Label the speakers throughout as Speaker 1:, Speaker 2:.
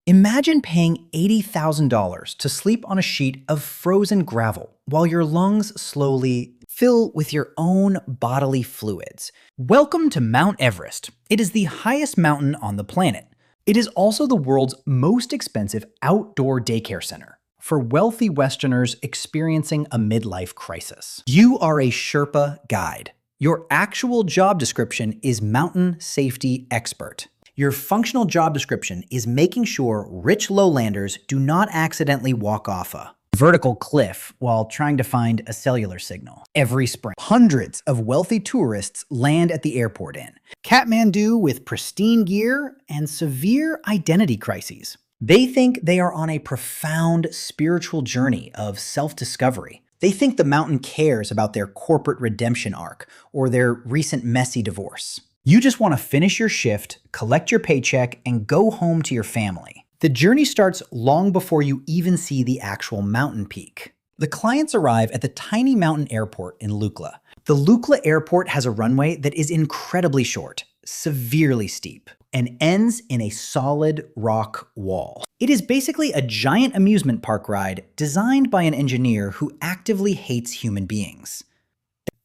Speaker 1: Imagine paying $80,000 to sleep on a sheet of frozen gravel while your lungs slowly fill with your own bodily fluids. Welcome to Mount Everest. It is the highest mountain on the planet. It is also the world's most expensive outdoor daycare center for wealthy Westerners experiencing a midlife crisis. You are a Sherpa guide. Your actual job description is mountain safety expert. Your functional job description is making sure rich lowlanders do not accidentally walk off a vertical cliff while trying to find a cellular signal. Every spring, hundreds of wealthy tourists land at the airport in Kathmandu with pristine gear and severe identity crises. They think they are on a profound spiritual journey of self-discovery. They think the mountain cares about their corporate redemption arc or their recent messy divorce. You just want to finish your shift, collect your paycheck, and go home to your family. The journey starts long before you even see the actual mountain peak. The clients arrive at the tiny mountain airport in Lukla. The Lukla airport has a runway that is incredibly short, severely steep, and ends in a solid rock wall. It is basically a giant amusement park ride designed by an engineer who actively hates human beings.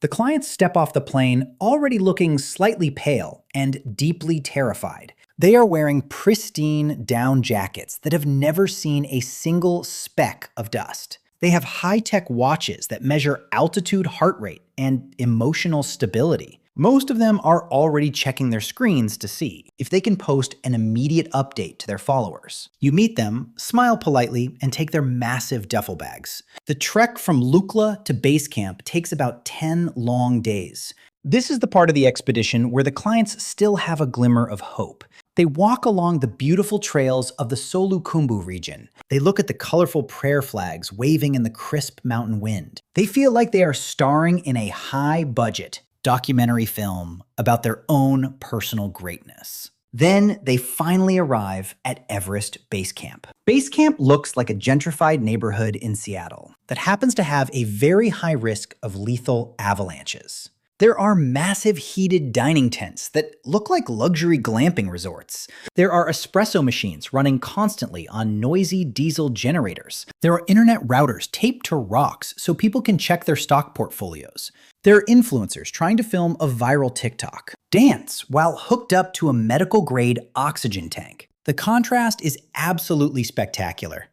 Speaker 1: The clients step off the plane already looking slightly pale and deeply terrified. They are wearing pristine down jackets that have never seen a single speck of dust. They have high-tech watches that measure altitude, heart rate, and emotional stability. Most of them are already checking their screens to see if they can post an immediate update to their followers. You meet them, smile politely, and take their massive duffel bags. The trek from Lukla to base camp takes about 10 long days. This is the part of the expedition where the clients still have a glimmer of hope. They walk along the beautiful trails of the Khumbu region. They look at the colorful prayer flags waving in the crisp mountain wind. They feel like they are starring in a high-budget documentary film about their own personal greatness. Then they finally arrive at Everest Base Camp. Base Camp looks like a gentrified neighborhood in Seattle that happens to have a very high risk of lethal avalanches. There are massive heated dining tents that look like luxury glamping resorts. There are espresso machines running constantly on noisy diesel generators. There are internet routers taped to rocks so people can check their stock portfolios. There are influencers trying to film a viral TikTok, dance while hooked up to a medical-grade oxygen tank. The contrast is absolutely spectacular.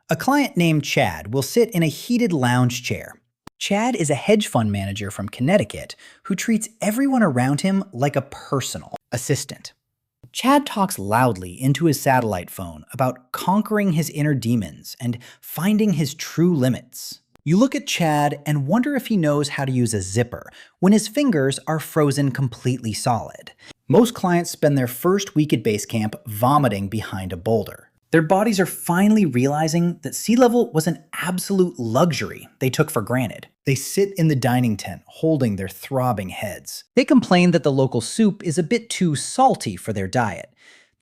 Speaker 1: A client named Chad will sit in a heated lounge chair. Chad is a hedge fund manager from Connecticut who treats everyone around him like a personal assistant. Chad talks loudly into his satellite phone about conquering his inner demons and finding his true limits. You look at Chad and wonder if he knows how to use a zipper when his fingers are frozen completely solid. Most clients spend their first week at base camp vomiting behind a boulder. Their bodies are finally realizing that sea level was an absolute luxury they took for granted. They sit in the dining tent, holding their throbbing heads. They complain that the local soup is a bit too salty for their diet.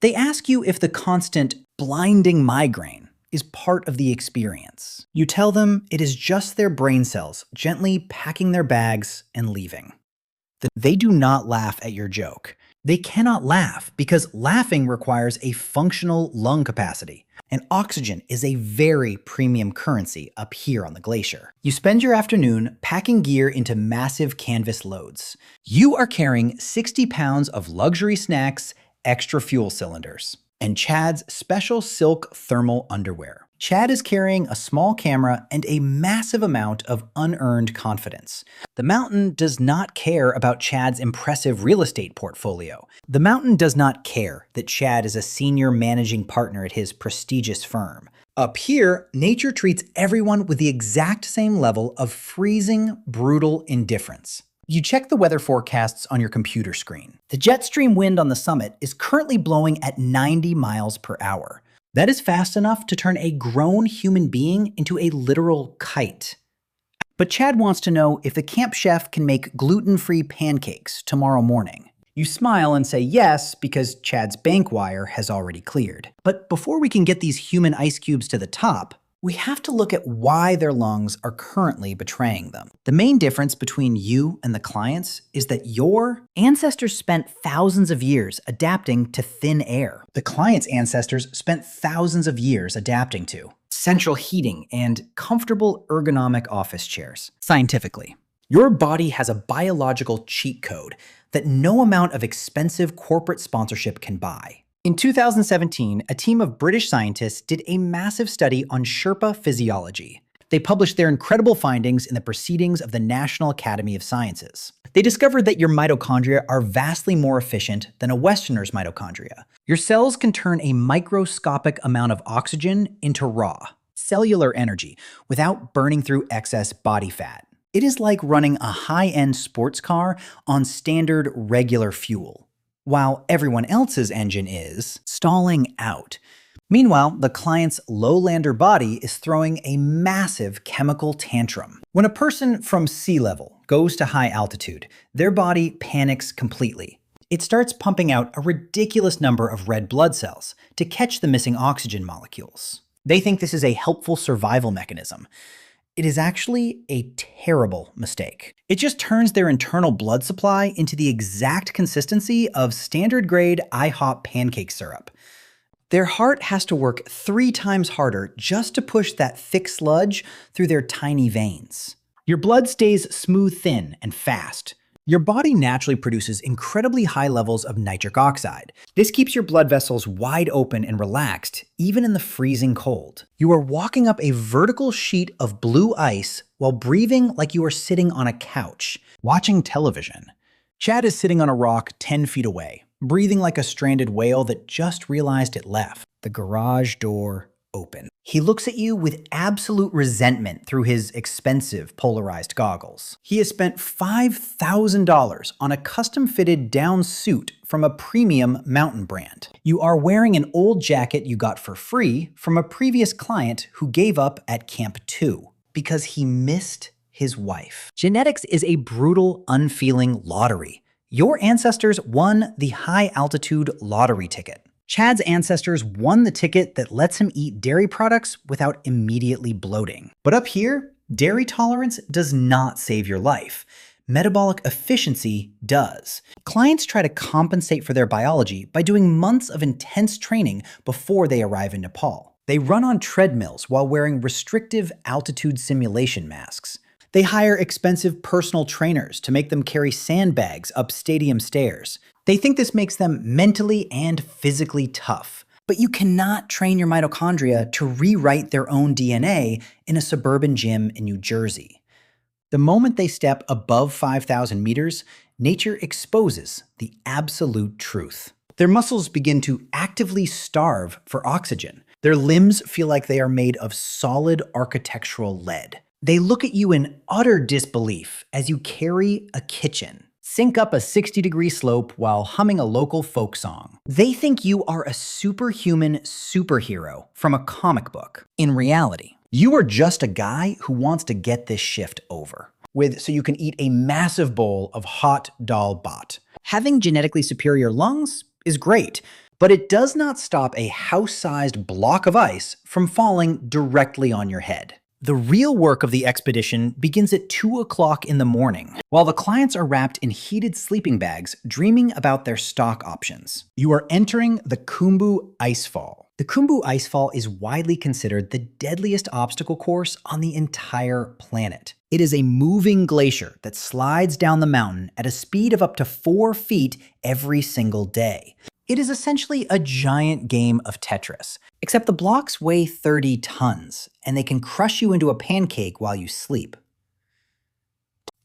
Speaker 1: They ask you if the constant blinding migraine is part of the experience. You tell them it is just their brain cells gently packing their bags and leaving. They do not laugh at your joke. They cannot laugh because laughing requires a functional lung capacity, and oxygen is a very premium currency up here on the glacier. You spend your afternoon packing gear into massive canvas loads. You are carrying 60 pounds of luxury snacks, extra fuel cylinders, and Chad's special silk thermal underwear. Chad is carrying a small camera and a massive amount of unearned confidence. The mountain does not care about Chad's impressive real estate portfolio. The mountain does not care that Chad is a senior managing partner at his prestigious firm. Up here, nature treats everyone with the exact same level of freezing, brutal indifference. You check the weather forecasts on your computer screen. The jet stream wind on the summit is currently blowing at 90 miles per hour. That is fast enough to turn a grown human being into a literal kite. But Chad wants to know if the camp chef can make gluten-free pancakes tomorrow morning. You smile and say yes because Chad's bank wire has already cleared. But before we can get these human ice cubes to the top, we have to look at why their lungs are currently betraying them. The main difference between you and the clients is that your ancestors spent thousands of years adapting to thin air. The client's ancestors spent thousands of years adapting to central heating and comfortable ergonomic office chairs. Scientifically, your body has a biological cheat code that no amount of expensive corporate sponsorship can buy. In 2017, a team of British scientists did a massive study on Sherpa physiology. They published their incredible findings in the Proceedings of the National Academy of Sciences. They discovered that your mitochondria are vastly more efficient than a Westerner's mitochondria. Your cells can turn a microscopic amount of oxygen into raw, cellular energy without burning through excess body fat. It is like running a high-end sports car on standard regular fuel, while everyone else's engine is stalling out. Meanwhile, the client's lowlander body is throwing a massive chemical tantrum. When a person from sea level goes to high altitude, their body panics completely. It starts pumping out a ridiculous number of red blood cells to catch the missing oxygen molecules. They think this is a helpful survival mechanism. It is actually a terrible mistake. It just turns their internal blood supply into the exact consistency of standard grade IHOP pancake syrup. Their heart has to work 3 times harder just to push that thick sludge through their tiny veins. Your blood stays smooth thin and fast. Your body naturally produces incredibly high levels of nitric oxide. This keeps your blood vessels wide open and relaxed, even in the freezing cold. You are walking up a vertical sheet of blue ice while breathing like you are sitting on a couch, watching television. Chad is sitting on a rock 10 feet away, breathing like a stranded whale that just realized it left. The garage door open. He looks at you with absolute resentment through his expensive polarized goggles. He has spent $5,000 on a custom-fitted down suit from a premium mountain brand. You are wearing an old jacket you got for free from a previous client who gave up at Camp 2 because he missed his wife. Genetics is a brutal, unfeeling lottery. Your ancestors won the high-altitude lottery ticket. Chad's ancestors won the ticket that lets him eat dairy products without immediately bloating. But up here, dairy tolerance does not save your life. Metabolic efficiency does. Clients try to compensate for their biology by doing months of intense training before they arrive in Nepal. They run on treadmills while wearing restrictive altitude simulation masks. They hire expensive personal trainers to make them carry sandbags up stadium stairs. They think this makes them mentally and physically tough. But you cannot train your mitochondria to rewrite their own DNA in a suburban gym in New Jersey. The moment they step above 5,000 meters, nature exposes the absolute truth. Their muscles begin to actively starve for oxygen. Their limbs feel like they are made of solid architectural lead. They look at you in utter disbelief as you carry a kitchen, sync up a 60-degree slope while humming a local folk song. They think you are a superhuman superhero from a comic book. In reality, you are just a guy who wants to get this shift over so you can eat a massive bowl of hot dal bhat. Having genetically superior lungs is great, but it does not stop a house-sized block of ice from falling directly on your head. The real work of the expedition begins at 2 o'clock in the morning, while the clients are wrapped in heated sleeping bags, dreaming about their stock options. You are entering the Khumbu Icefall. The Khumbu Icefall is widely considered the deadliest obstacle course on the entire planet. It is a moving glacier that slides down the mountain at a speed of up to 4 feet every single day. It is essentially a giant game of Tetris, except the blocks weigh 30 tons, and they can crush you into a pancake while you sleep.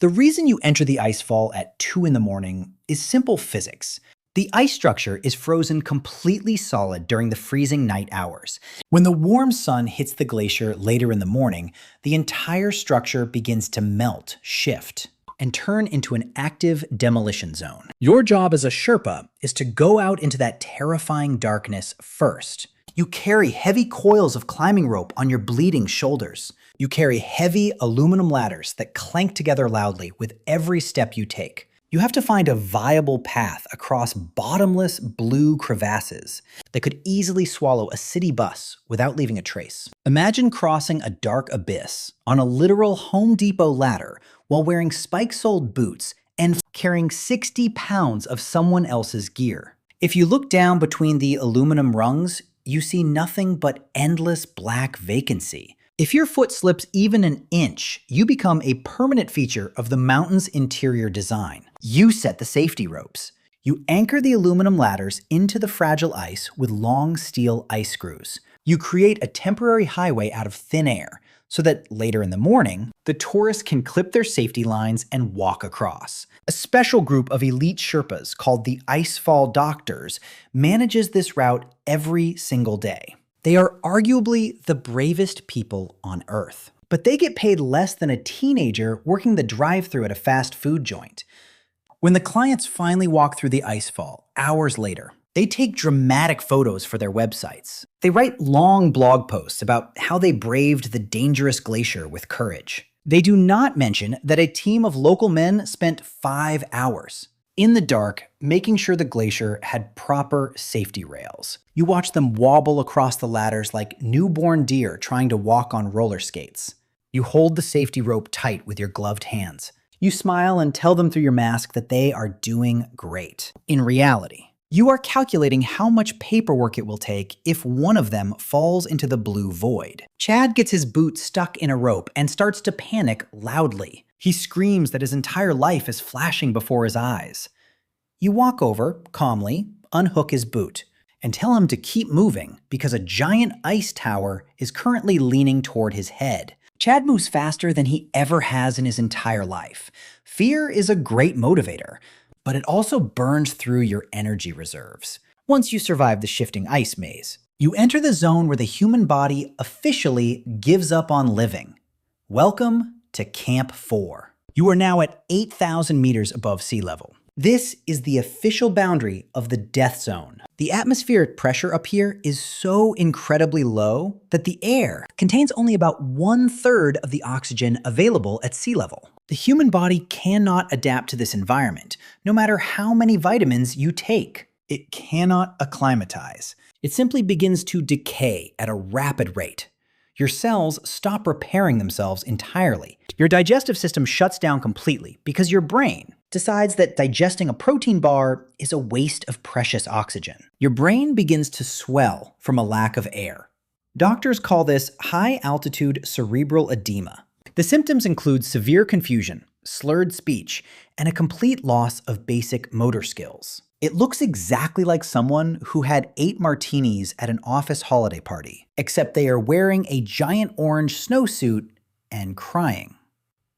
Speaker 1: The reason you enter the icefall at 2 in the morning is simple physics. The ice structure is frozen completely solid during the freezing night hours. When the warm sun hits the glacier later in the morning, the entire structure begins to melt, shift, and turn into an active demolition zone. Your job as a Sherpa is to go out into that terrifying darkness first. You carry heavy coils of climbing rope on your bleeding shoulders. You carry heavy aluminum ladders that clank together loudly with every step you take. You have to find a viable path across bottomless blue crevasses that could easily swallow a city bus without leaving a trace. Imagine crossing a dark abyss on a literal Home Depot ladder while wearing spike-soled boots and carrying 60 pounds of someone else's gear. If you look down between the aluminum rungs, you see nothing but endless black vacancy. If your foot slips even an inch, you become a permanent feature of the mountain's interior design. You set the safety ropes. You anchor the aluminum ladders into the fragile ice with long steel ice screws. You create a temporary highway out of thin air so that later in the morning, the tourists can clip their safety lines and walk across. A special group of elite Sherpas called the Icefall Doctors manages this route every single day. They are arguably the bravest people on Earth, but they get paid less than a teenager working the drive-thru at a fast food joint. When the clients finally walk through the icefall, hours later, they take dramatic photos for their websites. They write long blog posts about how they braved the dangerous glacier with courage. They do not mention that a team of local men spent 5 hours in the dark, making sure the glacier had proper safety rails. You watch them wobble across the ladders like newborn deer trying to walk on roller skates. You hold the safety rope tight with your gloved hands. You smile and tell them through your mask that they are doing great. In reality, you are calculating how much paperwork it will take if one of them falls into the blue void. Chad gets his boot stuck in a rope and starts to panic loudly. He screams that his entire life is flashing before his eyes. You walk over, calmly, unhook his boot, and tell him to keep moving because a giant ice tower is currently leaning toward his head. Chad moves faster than he ever has in his entire life. Fear is a great motivator, but it also burns through your energy reserves. Once you survive the shifting ice maze, you enter the zone where the human body officially gives up on living. Welcome to Camp 4. You are now at 8,000 meters above sea level. This is the official boundary of the death zone. The atmospheric pressure up here is so incredibly low that the air contains only about 1/3 of the oxygen available at sea level. The human body cannot adapt to this environment, no matter how many vitamins you take. It cannot acclimatize. It simply begins to decay at a rapid rate. Your cells stop repairing themselves entirely. Your digestive system shuts down completely because your brain decides that digesting a protein bar is a waste of precious oxygen. Your brain begins to swell from a lack of air. Doctors call this high-altitude cerebral edema. The symptoms include severe confusion, slurred speech, and a complete loss of basic motor skills. It looks exactly like someone who had 8 martinis at an office holiday party, except they are wearing a giant orange snowsuit and crying.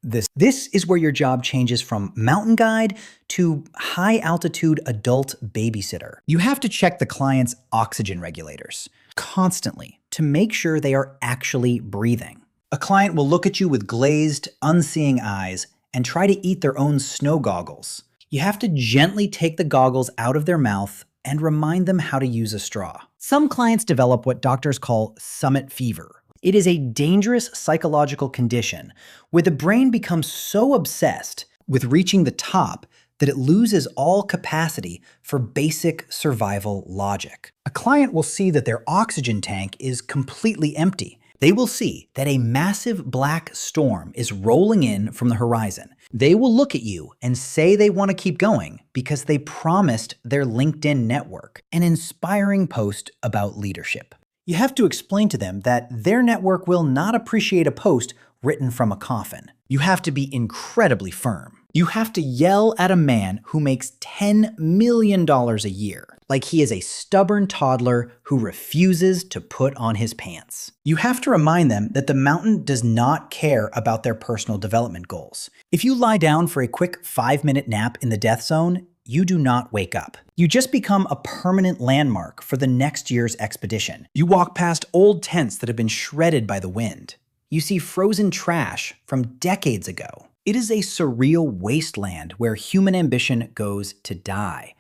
Speaker 1: This is where your job changes from mountain guide to high-altitude adult babysitter. You have to check the client's oxygen regulators constantly to make sure they are actually breathing. A client will look at you with glazed, unseeing eyes and try to eat their own snow goggles. You have to gently take the goggles out of their mouth and remind them how to use a straw. Some clients develop what doctors call summit fever. It is a dangerous psychological condition where the brain becomes so obsessed with reaching the top that it loses all capacity for basic survival logic. A client will see that their oxygen tank is completely empty. They will see that a massive black storm is rolling in from the horizon. They will look at you and say they want to keep going because they promised their LinkedIn network an inspiring post about leadership. You have to explain to them that their network will not appreciate a post written from a coffin. You have to be incredibly firm. You have to yell at a man who makes $10 million a year, like he is a stubborn toddler who refuses to put on his pants. You have to remind them that the mountain does not care about their personal development goals. If you lie down for a quick 5-minute nap in the death zone, you do not wake up. You just become a permanent landmark for the next year's expedition. You walk past old tents that have been shredded by the wind. You see frozen trash from decades ago. It is a surreal wasteland where human ambition goes to die.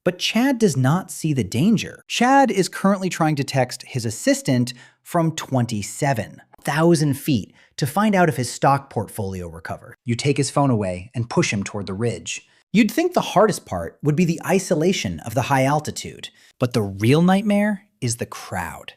Speaker 1: But Chad does not see the danger. Chad is currently trying to text his assistant from 27,000 feet to find out if his stock portfolio recovered. You take his phone away and push him toward the ridge. You'd think the hardest part would be the isolation of the high altitude, but the real nightmare is the crowd.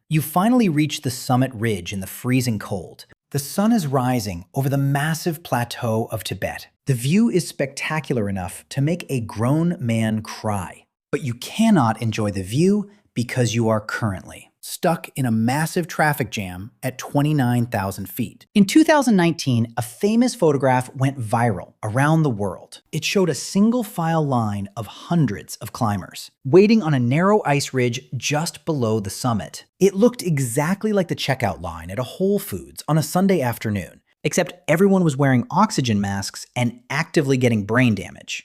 Speaker 1: You finally reach the summit ridge in the freezing cold. The sun is rising over the massive plateau of Tibet. The view is spectacular enough to make a grown man cry. But you cannot enjoy the view because you are currently stuck in a massive traffic jam at 29,000 feet. In 2019, a famous photograph went viral around the world. It showed a single file line of hundreds of climbers, waiting on a narrow ice ridge just below the summit. It looked exactly like the checkout line at a Whole Foods on a Sunday afternoon, except everyone was wearing oxygen masks and actively getting brain damage.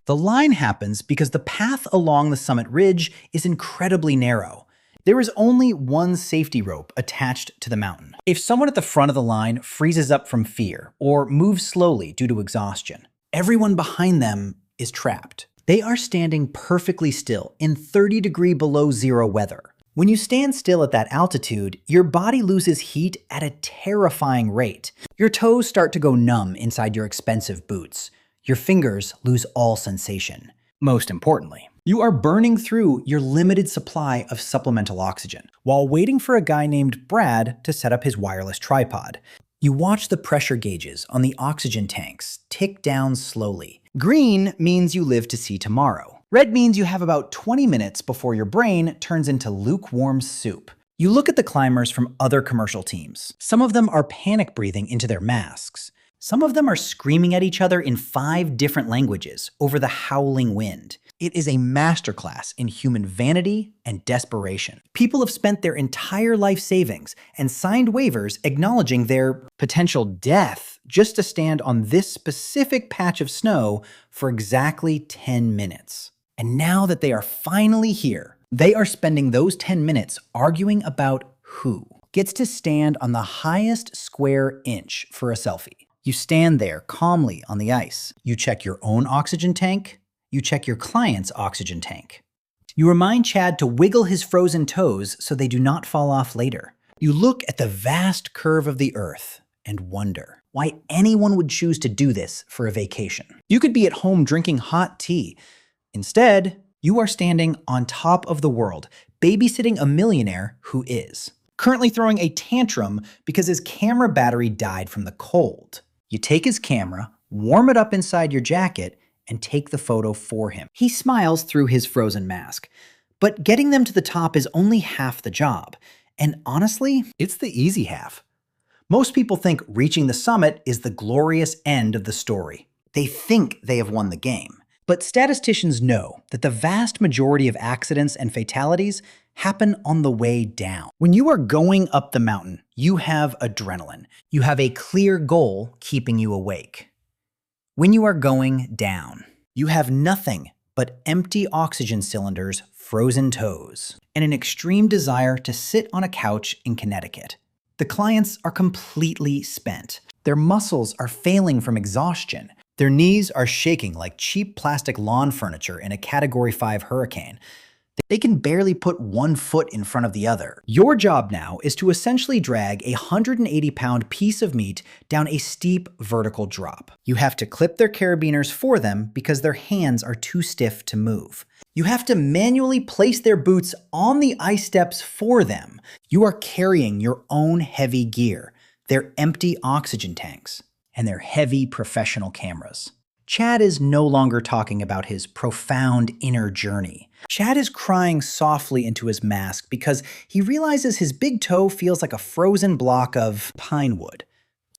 Speaker 1: The line happens because the path along the summit ridge is incredibly narrow. There is only one safety rope attached to the mountain. If someone at the front of the line freezes up from fear or moves slowly due to exhaustion, everyone behind them is trapped. They are standing perfectly still in 30-degree below zero weather. When you stand still at that altitude, your body loses heat at a terrifying rate. Your toes start to go numb inside your expensive boots. Your fingers lose all sensation. Most importantly, you are burning through your limited supply of supplemental oxygen while waiting for a guy named Brad to set up his wireless tripod. You watch the pressure gauges on the oxygen tanks tick down slowly. Green means you live to see tomorrow. Red means you have about 20 minutes before your brain turns into lukewarm soup. You look at the climbers from other commercial teams. Some of them are panic breathing into their masks. Some of them are screaming at each other in 5 different languages over the howling wind. It is a masterclass in human vanity and desperation. People have spent their entire life savings and signed waivers acknowledging their potential death just to stand on this specific patch of snow for exactly 10 minutes. And now that they are finally here, they are spending those 10 minutes arguing about who gets to stand on the highest square inch for a selfie. You stand there calmly on the ice. You check your own oxygen tank. You check your client's oxygen tank. You remind Chad to wiggle his frozen toes so they do not fall off later. You look at the vast curve of the earth and wonder why anyone would choose to do this for a vacation. You could be at home drinking hot tea. Instead, you are standing on top of the world, babysitting a millionaire who is currently throwing a tantrum because his camera battery died from the cold. You take his camera, warm it up inside your jacket, and take the photo for him. He smiles through his frozen mask. But getting them to the top is only half the job. And honestly, it's the easy half. Most people think reaching the summit is the glorious end of the story. They think they have won the game. But statisticians know that the vast majority of accidents and fatalities happen on the way down. When you are going up the mountain, you have adrenaline. You have a clear goal keeping you awake. When you are going down, you have nothing but empty oxygen cylinders, frozen toes, and an extreme desire to sit on a couch in Connecticut. The clients are completely spent. Their muscles are failing from exhaustion. Their knees are shaking like cheap plastic lawn furniture in a Category 5 hurricane. They can barely put one foot in front of the other. Your job now is to essentially drag a 180-pound piece of meat down a steep vertical drop. You have to clip their carabiners for them because their hands are too stiff to move. You have to manually place their boots on the ice steps for them. You are carrying your own heavy gear, their empty oxygen tanks, and their heavy professional cameras. Chad is no longer talking about his profound inner journey. Chad is crying softly into his mask because he realizes his big toe feels like a frozen block of pine wood.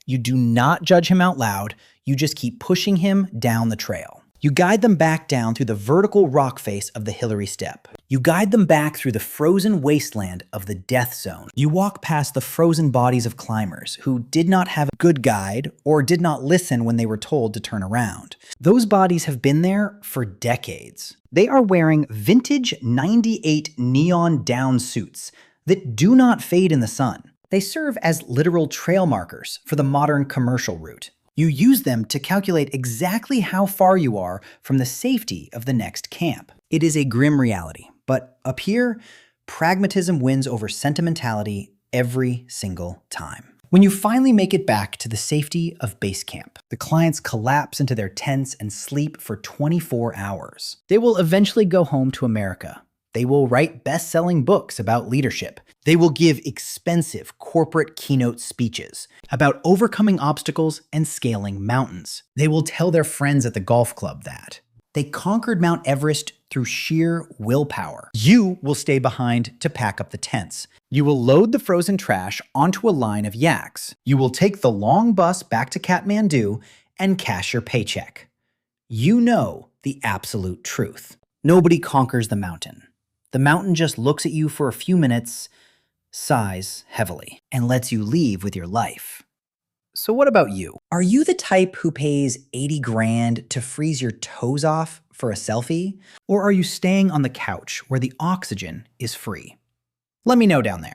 Speaker 1: You do not judge him out loud, you just keep pushing him down the trail. You guide them back down through the vertical rock face of the Hillary Step. You guide them back through the frozen wasteland of the death zone. You walk past the frozen bodies of climbers who did not have a good guide or did not listen when they were told to turn around. Those bodies have been there for decades. They are wearing vintage 98 neon down suits that do not fade in the sun. They serve as literal trail markers for the modern commercial route. You use them to calculate exactly how far you are from the safety of the next camp. It is a grim reality, but up here, pragmatism wins over sentimentality every single time. When you finally make it back to the safety of base camp, the clients collapse into their tents and sleep for 24 hours. They will eventually go home to America. They will write best-selling books about leadership. They will give expensive corporate keynote speeches about overcoming obstacles and scaling mountains. They will tell their friends at the golf club that they conquered Mount Everest through sheer willpower. You will stay behind to pack up the tents. You will load the frozen trash onto a line of yaks. You will take the long bus back to Kathmandu and cash your paycheck. You know the absolute truth. Nobody conquers the mountain. The mountain just looks at you for a few minutes, sighs heavily, and lets you leave with your life. So what about you? Are you the type who pays 80 grand to freeze your toes off for a selfie? Or are you staying on the couch where the oxygen is free? Let me know down there.